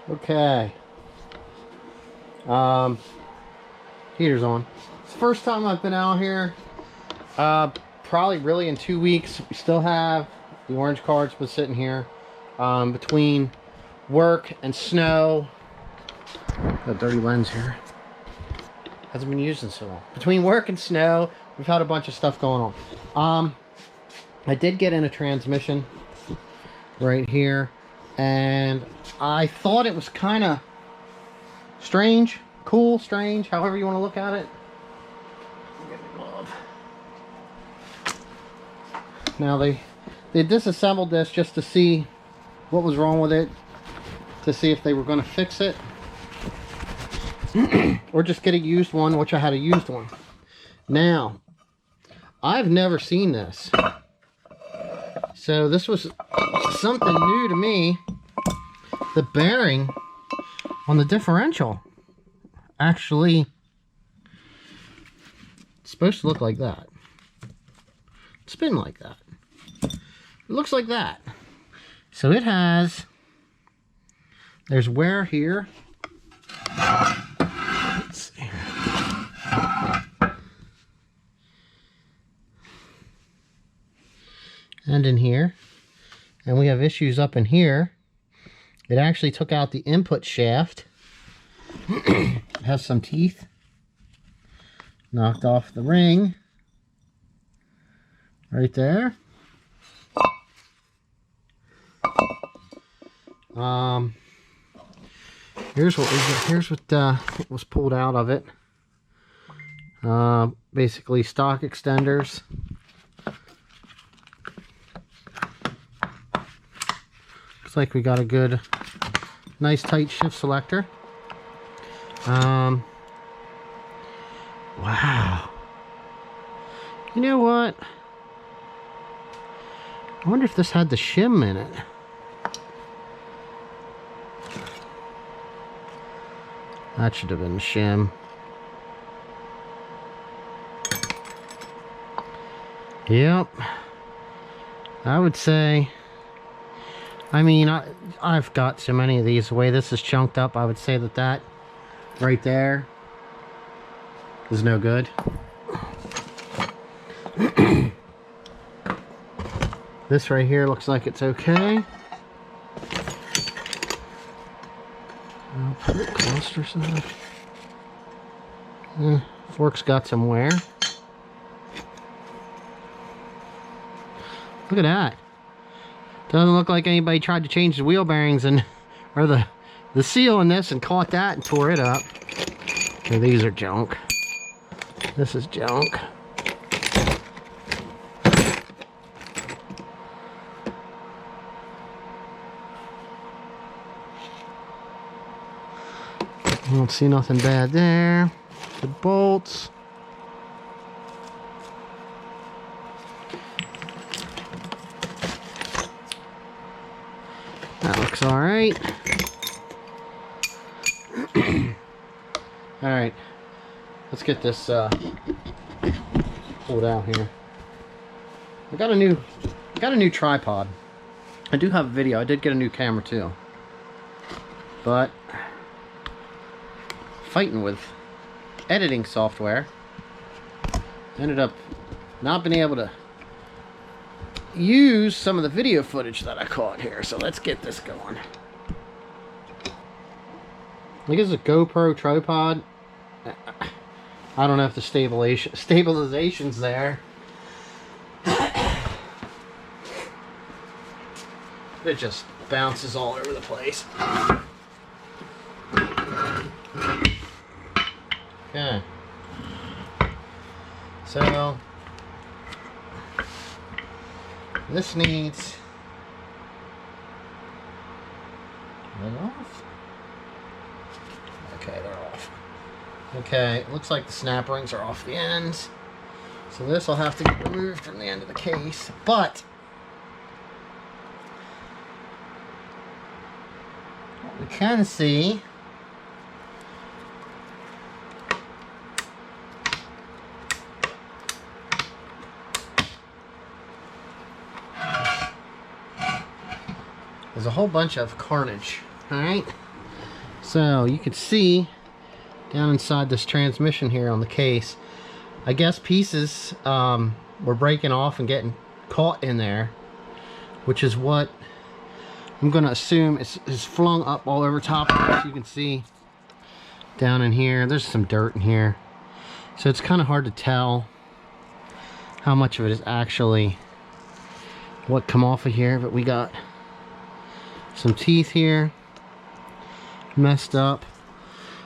Okay. Heater's on. It's the first time I've been out here. Probably really in 2 weeks. We still have the orange cards been sitting here. Between work and snow. Got a dirty lens here. Hasn't been used in so long. Between work and snow, we've had a bunch of stuff going on. I did get in a transmission right here, and I thought it was kind of strange, cool, strange, however you want to look at it. Get the glove. Now they disassembled this just to see what was wrong with it, to see if they were going to fix it or just get a used one, which I had a used one. Now, I've never seen this, so this was something new to me. The bearing on the differential actually, it's supposed to look like that, spin like that. It looks like that. So it has, there's wear here. Let's see here. And in here. And we have issues up in here. It actually took out the input shaft. It has some teeth. Knocked off the ring. Right there. Here's what was pulled out of it. Basically stock extenders. Looks like we got a good, nice tight shift selector. Wow. You know what? I wonder if this had the shim in it. That should have been the shim. Yep. I would say, I mean, I've got so many of these. The way this is chunked up, I would say that right there is no good. This right here looks like it's okay. I'll put it closer so that fork's got some wear. Look at that. Doesn't look like anybody tried to change the wheel bearings and or the seal in this and caught that and tore it up. Okay, these are junk. This is junk. I don't see nothing bad there. The bolts. That looks all right. All right, let's get this pulled out here. I got a new tripod. I do have a video. I did get a new camera too, but fighting with editing software, ended up not being able to use some of the video footage that I caught here. So let's get this going. I think it's a GoPro tripod. I don't know if the stabilization's there. It just bounces all over the place. Okay. So this needs off. Okay, they're off. Okay, it looks like the snap rings are off the ends. So this will have to get removed from the end of the case. But what we can see there's a whole bunch of carnage. Alright? So you can see down inside this transmission here on the case, I guess pieces were breaking off and getting caught in there, which is what I'm gonna assume is flung up all over top of this. You can see down in here, there's some dirt in here. So it's kind of hard to tell how much of it is actually what come off of here, but we got some teeth here messed up.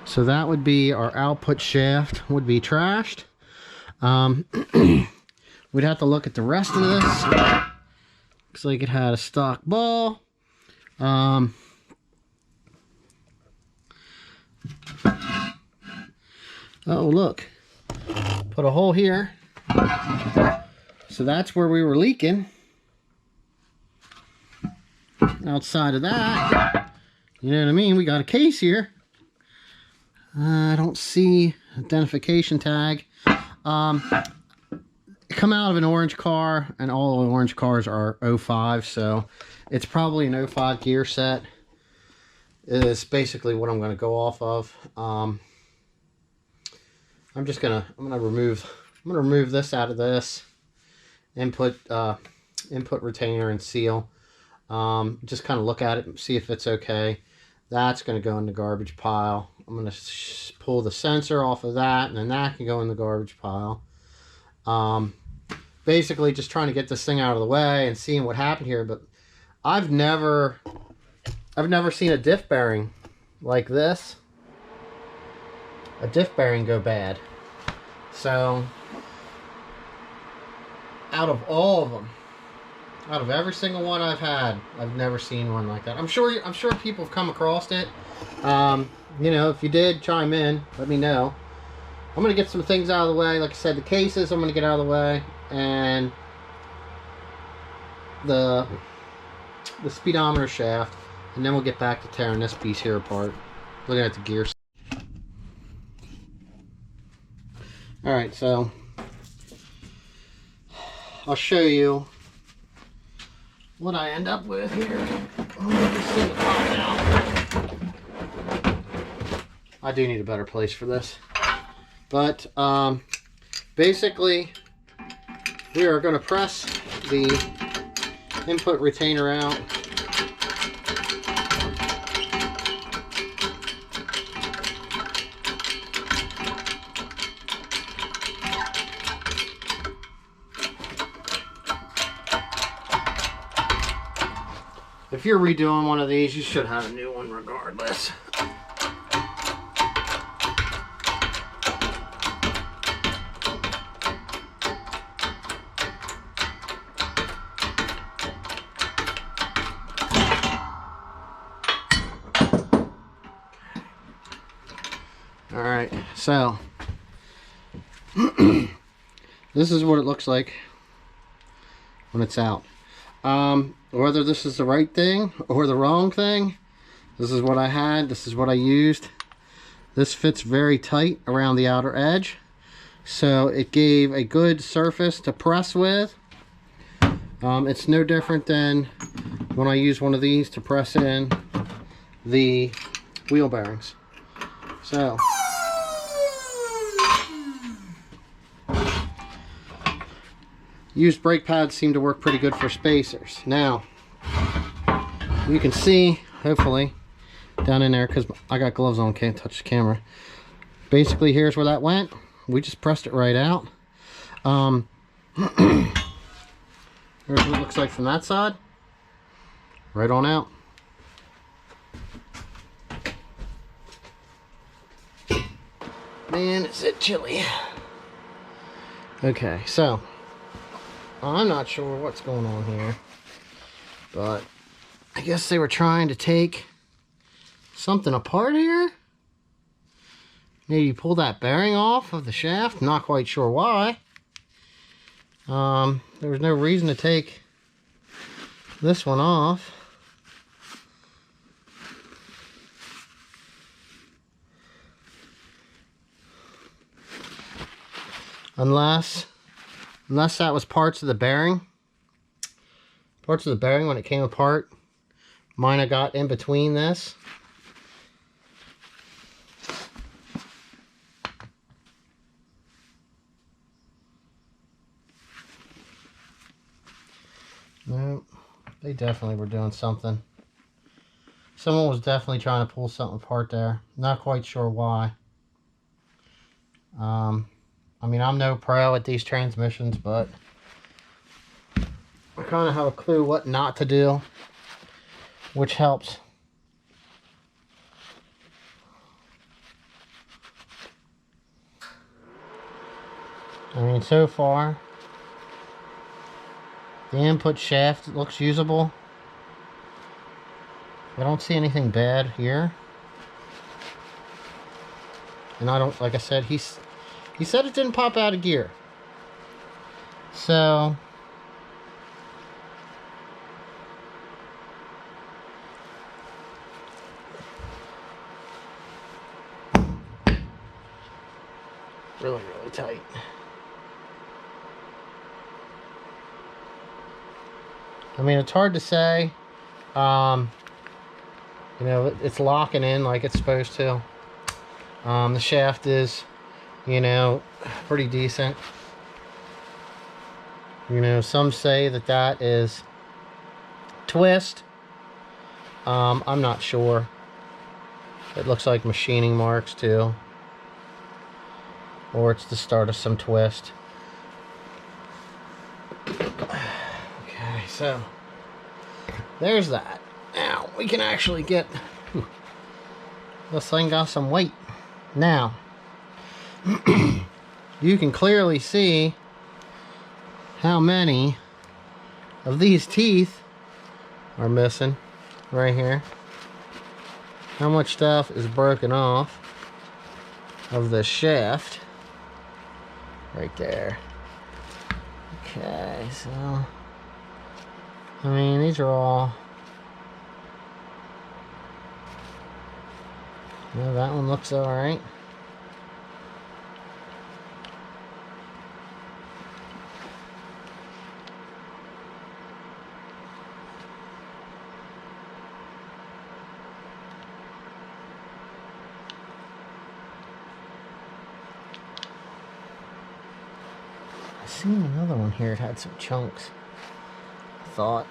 So that would be our output shaft would be trashed. We'd have to look at the rest of this. Looks like it had a stock ball. Oh, look, put a hole here. So that's where we were leaking. Outside of that, you know what I mean, we got a case here. I don't see identification tag. Come out of an orange car, and all orange cars are 05, so it's probably an 05 gear set is basically what I'm going to go off of. I'm gonna remove this out of this, input retainer and seal. Just kind of look at it and see if it's okay. That's going to go in the garbage pile. I'm going to pull the sensor off of that, and then that can go in the garbage pile. Basically just trying to get this thing out of the way and seeing what happened here. But I've never seen a diff bearing like this. A diff bearing go bad. So out of all of them, out of every single one I've had, I've never seen one like that. I'm sure people have come across it. You know, if you did, chime in, let me know. I'm gonna get some things out of the way. Like I said, the cases I'm gonna get out of the way, and the speedometer shaft, and then we'll get back to tearing this piece here apart. Looking at the gears. All right, so I'll show you what I end up with here. Let me see the top out. I do need a better place for this, but basically we are going to press the input retainer out. If you're redoing one of these, you should have a new one regardless. Alright, so this is what it looks like when it's out. Whether this is the right thing or the wrong thing, this is what I had, this is what I used. This fits very tight around the outer edge, so it gave a good surface to press with. It's no different than when I use one of these to press in the wheel bearings. So used brake pads seem to work pretty good for spacers. Now you can see, hopefully, down in there, because I got gloves on, can't touch the camera. Basically, here's where that went. We just pressed it right out. Here's what it looks like from that side. Right on out. Man, is it chilly. Okay, so I'm not sure what's going on here, but I guess they were trying to take something apart here. Maybe pull that bearing off of the shaft. Not quite sure why. There was no reason to take this one off. Unless that was parts of the bearing. Parts of the bearing when it came apart. Mine I got in between this. Nope. They definitely were doing something. Someone was definitely trying to pull something apart there. Not quite sure why. I mean, I'm no pro at these transmissions, but I kind of have a clue what not to do, which helps. I mean, so far, the input shaft looks usable. I don't see anything bad here. And I don't, like I said, he said it didn't pop out of gear. So, really tight. I mean, it's hard to say. You know, it's locking in like it's supposed to. The shaft is, you know, pretty decent. You know, some say that that is twist. I'm not sure. It looks like machining marks too. Or it's the start of some twist. Okay, so there's that. Now we can actually get, this thing got some weight. Now you can clearly see how many of these teeth are missing right here. How much stuff is broken off of the shaft right there. Okay, so I mean, these are all, well, that one looks all right. I seen another one here. It had some chunks. I thought.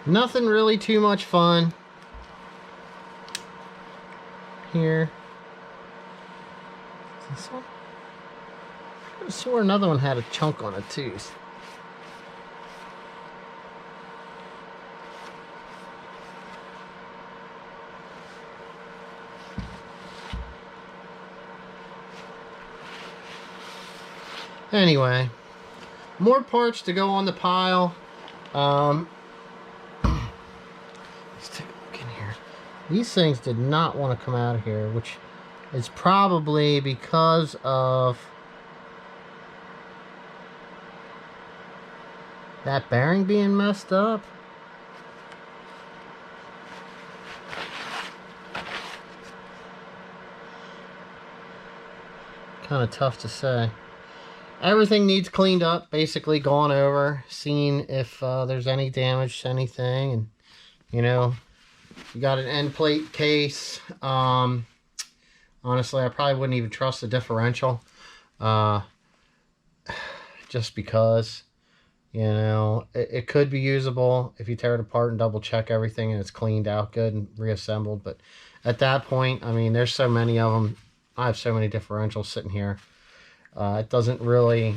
Nothing really too much fun here. Is this one? I swore another one had a chunk on a tooth. Anyway, more parts to go on the pile. Let's take a look in here. These things did not want to come out of here, which is probably because of that bearing being messed up. Kind of tough to say. Everything needs cleaned up, basically gone over, seen if there's any damage to anything, and you know, you got an end plate case. Honestly, I probably wouldn't even trust the differential, just because, you know, it could be usable if you tear it apart and double check everything and it's cleaned out good and reassembled. But at that point, I mean, there's so many of them. I have so many differentials sitting here. It doesn't really,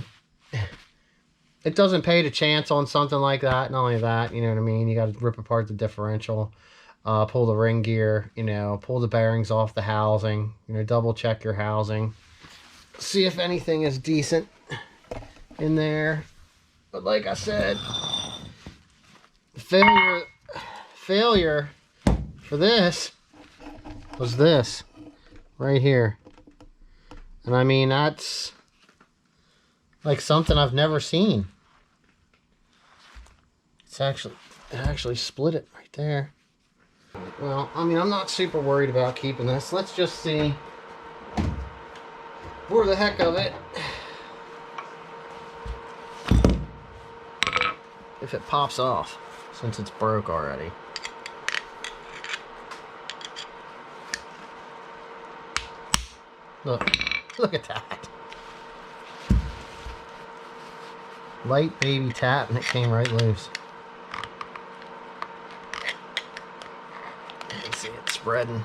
it doesn't pay to chance on something like that. Not only that, you know what I mean, you got to rip apart the differential, pull the ring gear, you know, pull the bearings off the housing, you know, double check your housing, see if anything is decent in there. But like I said, failure for this was this right here. And I mean, that's like something I've never seen. It actually split it right there. Well, I mean, I'm not super worried about keeping this. Let's just see, for the heck of it, if it pops off, since it's broke already. Look, look at that. Light baby tap and it came right loose. You can see it spreading.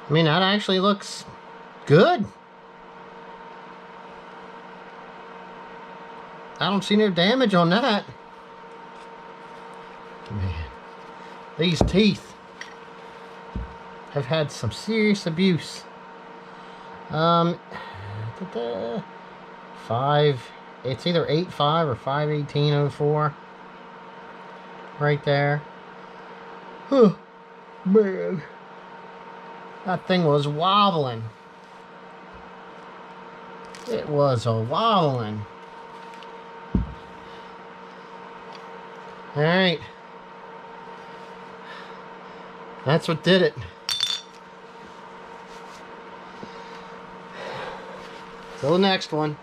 I mean, that actually looks good. I don't see no damage on that. Man, these teeth have had some serious abuse. 5, it's either 8.5 or 5/1804. Right there. Oh, man. That thing was wobbling. It was a wobbling. Alright. That's what did it. Till the next one.